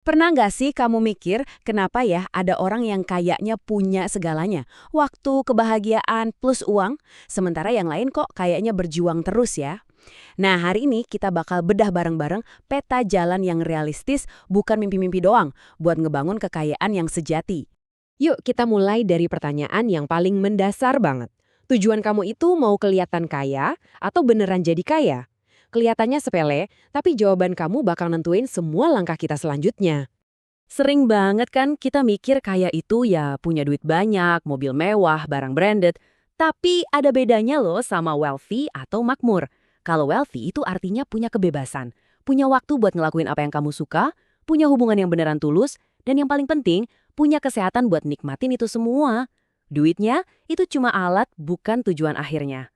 Pernah nggak sih kamu mikir kenapa ya ada orang yang kayaknya punya segalanya? Waktu, kebahagiaan, plus uang, sementara yang lain kok kayaknya berjuang terus ya? Nah, hari ini kita bakal bedah bareng-bareng peta jalan yang realistis, bukan mimpi-mimpi doang, buat ngebangun kekayaan yang sejati. Yuk kita mulai dari pertanyaan yang paling mendasar banget. Tujuan kamu itu mau kelihatan kaya atau beneran jadi kaya? Kelihatannya sepele, tapi jawaban kamu bakal nentuin semua langkah kita selanjutnya. Sering banget kan kita mikir kaya itu ya punya duit banyak, mobil mewah, barang branded. Tapi ada bedanya loh sama wealthy atau makmur. Kalau wealthy itu artinya punya kebebasan, punya waktu buat ngelakuin apa yang kamu suka, punya hubungan yang beneran tulus, dan yang paling penting, punya kesehatan buat nikmatin itu semua. Duitnya itu cuma alat, bukan tujuan akhirnya.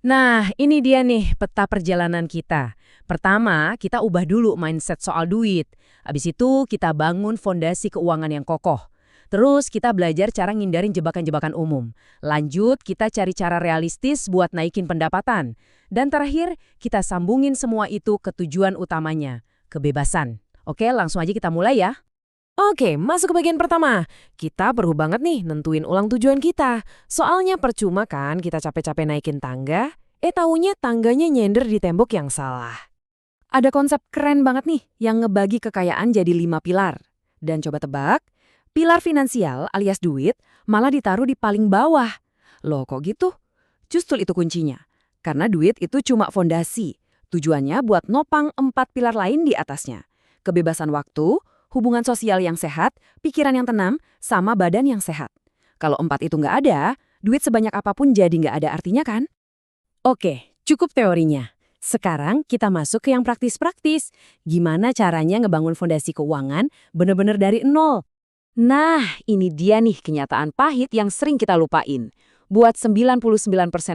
Nah, ini dia nih peta perjalanan kita. Pertama, kita ubah dulu mindset soal duit. Habis itu, kita bangun fondasi keuangan yang kokoh. Terus, kita belajar cara ngindarin jebakan-jebakan umum. Lanjut, kita cari cara realistis buat naikin pendapatan. Dan terakhir, kita sambungin semua itu ke tujuan utamanya, kebebasan. Oke, langsung aja kita mulai ya. Oke, masuk ke bagian pertama. Kita perlu banget nih nentuin ulang tujuan kita. Soalnya percuma kan kita capek-capek naikin tangga, taunya tangganya nyender di tembok yang salah. Ada konsep keren banget nih yang ngebagi kekayaan jadi 5 pilar. Dan coba tebak, pilar finansial alias duit malah ditaruh di paling bawah. Loh kok gitu? Justru itu kuncinya. Karena duit itu cuma fondasi. Tujuannya buat nopang 4 pilar lain di atasnya. Kebebasan waktu, hubungan sosial yang sehat, pikiran yang tenang, sama badan yang sehat. Kalau 4 itu nggak ada, duit sebanyak apapun jadi nggak ada artinya kan? Oke, cukup teorinya. Sekarang kita masuk ke yang praktis-praktis. Gimana caranya ngebangun fondasi keuangan bener-bener dari nol? Nah, ini dia nih kenyataan pahit yang sering kita lupain. Buat 99%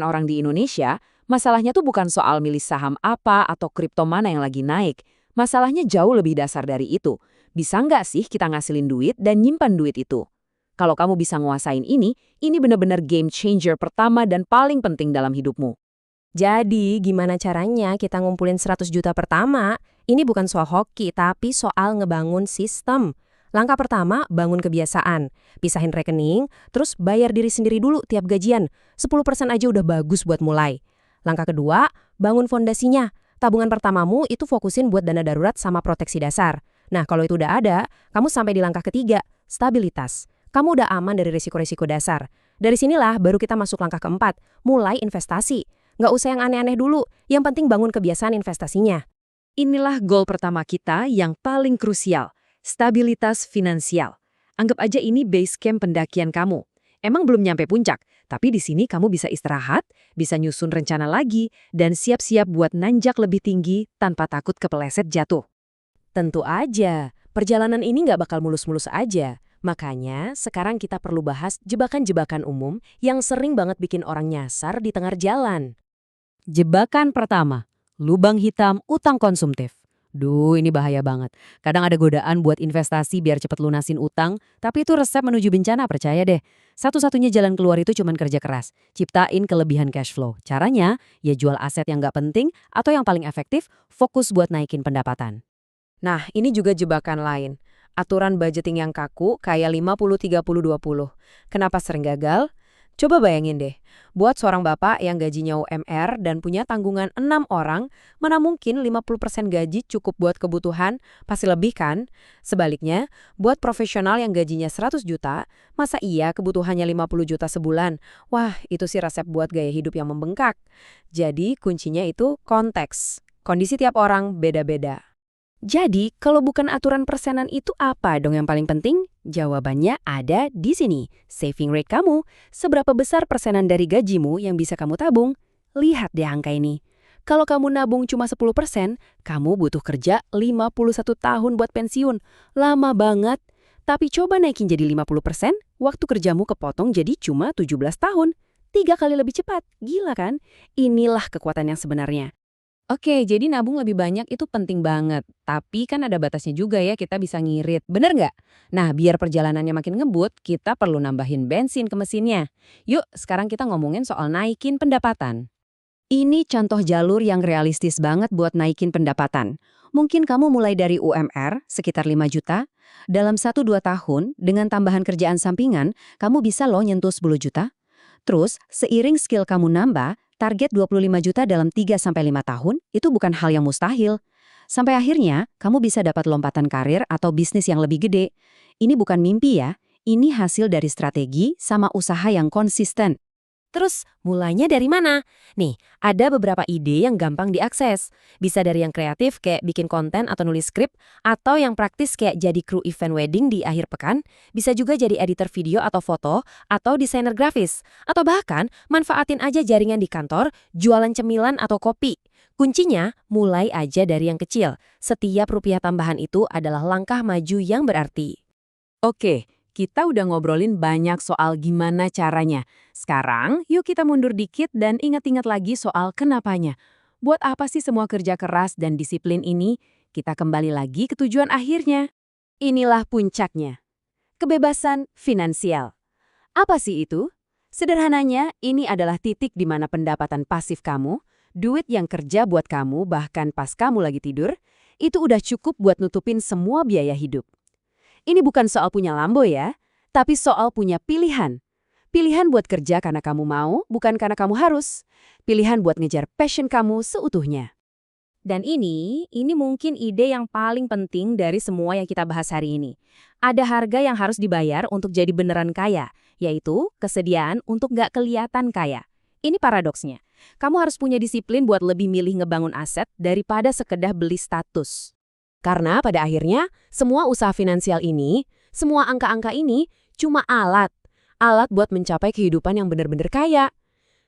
orang di Indonesia, masalahnya tuh bukan soal milih saham apa atau kripto mana yang lagi naik. Masalahnya jauh lebih dasar dari itu. Bisa nggak sih kita ngasilin duit dan nyimpan duit itu? Kalau kamu bisa nguasain ini bener-bener game changer pertama dan paling penting dalam hidupmu. Jadi, gimana caranya kita ngumpulin 100 juta pertama? Ini bukan soal hoki, tapi soal ngebangun sistem. Langkah pertama, bangun kebiasaan. Pisahin rekening, terus bayar diri sendiri dulu tiap gajian. 10% aja udah bagus buat mulai. Langkah kedua, bangun fondasinya. Tabungan pertamamu itu fokusin buat dana darurat sama proteksi dasar. Nah, kalau itu udah ada, kamu sampai di langkah ketiga, stabilitas. Kamu udah aman dari risiko-risiko dasar. Dari sinilah baru kita masuk langkah keempat, mulai investasi. Nggak usah yang aneh-aneh dulu, yang penting bangun kebiasaan investasinya. Inilah goal pertama kita yang paling krusial, stabilitas finansial. Anggap aja ini base camp pendakian kamu. Emang belum nyampe puncak, tapi di sini kamu bisa istirahat, bisa nyusun rencana lagi, dan siap-siap buat nanjak lebih tinggi tanpa takut kepeleset jatuh. Tentu aja, perjalanan ini nggak bakal mulus-mulus aja. Makanya, sekarang kita perlu bahas jebakan-jebakan umum yang sering banget bikin orang nyasar di tengah jalan. Jebakan pertama, lubang hitam utang konsumtif. Duh, ini bahaya banget. Kadang ada godaan buat investasi biar cepet lunasin utang, tapi itu resep menuju bencana, percaya deh. Satu-satunya jalan keluar itu cuman kerja keras. Ciptain kelebihan cash flow. Caranya, ya jual aset yang nggak penting atau yang paling efektif, fokus buat naikin pendapatan. Nah, ini juga jebakan lain. Aturan budgeting yang kaku kayak 50-30-20. Kenapa sering gagal? Coba bayangin deh, buat seorang bapak yang gajinya UMR dan punya tanggungan 6 orang, mana mungkin 50% gaji cukup buat kebutuhan, pasti lebih kan? Sebaliknya, buat profesional yang gajinya 100 juta, masa iya kebutuhannya 50 juta sebulan? Wah, itu sih resep buat gaya hidup yang membengkak. Jadi, kuncinya itu konteks. Kondisi tiap orang beda-beda. Jadi, kalau bukan aturan persenan itu apa dong yang paling penting? Jawabannya ada di sini. Saving rate kamu. Seberapa besar persenan dari gajimu yang bisa kamu tabung? Lihat deh angka ini. Kalau kamu nabung cuma 10%, kamu butuh kerja 51 tahun buat pensiun. Lama banget. Tapi coba naikin jadi 50%, waktu kerjamu kepotong jadi cuma 17 tahun. 3 kali lebih cepat. Gila kan? Inilah kekuatan yang sebenarnya. Oke, jadi nabung lebih banyak itu penting banget. Tapi kan ada batasnya juga ya, kita bisa ngirit. Bener nggak? Nah, biar perjalanannya makin ngebut, kita perlu nambahin bensin ke mesinnya. Yuk, sekarang kita ngomongin soal naikin pendapatan. Ini contoh jalur yang realistis banget buat naikin pendapatan. Mungkin kamu mulai dari UMR sekitar 5 juta. Dalam 1-2 tahun, dengan tambahan kerjaan sampingan, kamu bisa loh nyentuh 10 juta. Terus, seiring skill kamu nambah, target 25 juta dalam 3-5 tahun itu bukan hal yang mustahil. Sampai akhirnya, kamu bisa dapat lompatan karir atau bisnis yang lebih gede. Ini bukan mimpi ya, ini hasil dari strategi sama usaha yang konsisten. Terus, mulainya dari mana? Nih, ada beberapa ide yang gampang diakses. Bisa dari yang kreatif kayak bikin konten atau nulis skrip, atau yang praktis kayak jadi kru event wedding di akhir pekan. Bisa juga jadi editor video atau foto, atau desainer grafis. Atau bahkan, manfaatin aja jaringan di kantor, jualan cemilan atau kopi. Kuncinya, mulai aja dari yang kecil. Setiap rupiah tambahan itu adalah langkah maju yang berarti. Oke, kita udah ngobrolin banyak soal gimana caranya. Sekarang, yuk kita mundur dikit dan ingat-ingat lagi soal kenapanya. Buat apa sih semua kerja keras dan disiplin ini? Kita kembali lagi ke tujuan akhirnya. Inilah puncaknya. Kebebasan finansial. Apa sih itu? Sederhananya, ini adalah titik di mana pendapatan pasif kamu, duit yang kerja buat kamu bahkan pas kamu lagi tidur, itu udah cukup buat nutupin semua biaya hidup. Ini bukan soal punya Lambo ya, tapi soal punya pilihan. Pilihan buat kerja karena kamu mau, bukan karena kamu harus. Pilihan buat ngejar passion kamu seutuhnya. Dan ini mungkin ide yang paling penting dari semua yang kita bahas hari ini. Ada harga yang harus dibayar untuk jadi beneran kaya, yaitu kesediaan untuk nggak kelihatan kaya. Ini paradoksnya. Kamu harus punya disiplin buat lebih milih ngebangun aset daripada sekedar beli status. Karena pada akhirnya, semua usaha finansial ini, semua angka-angka ini, cuma alat. Alat buat mencapai kehidupan yang benar-benar kaya.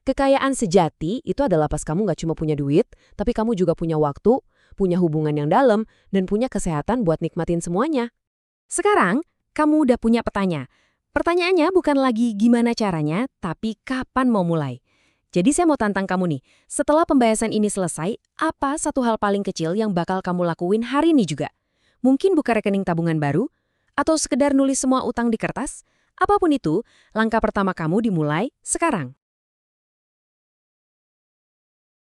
Kekayaan sejati itu adalah pas kamu nggak cuma punya duit, tapi kamu juga punya waktu, punya hubungan yang dalam, dan punya kesehatan buat nikmatin semuanya. Sekarang, kamu udah punya petanya. Pertanyaannya bukan lagi gimana caranya, tapi kapan mau mulai. Jadi saya mau tantang kamu nih, setelah pembahasan ini selesai, apa satu hal paling kecil yang bakal kamu lakuin hari ini juga? Mungkin buka rekening tabungan baru? Atau sekedar nulis semua utang di kertas? Apapun itu, langkah pertama kamu dimulai sekarang.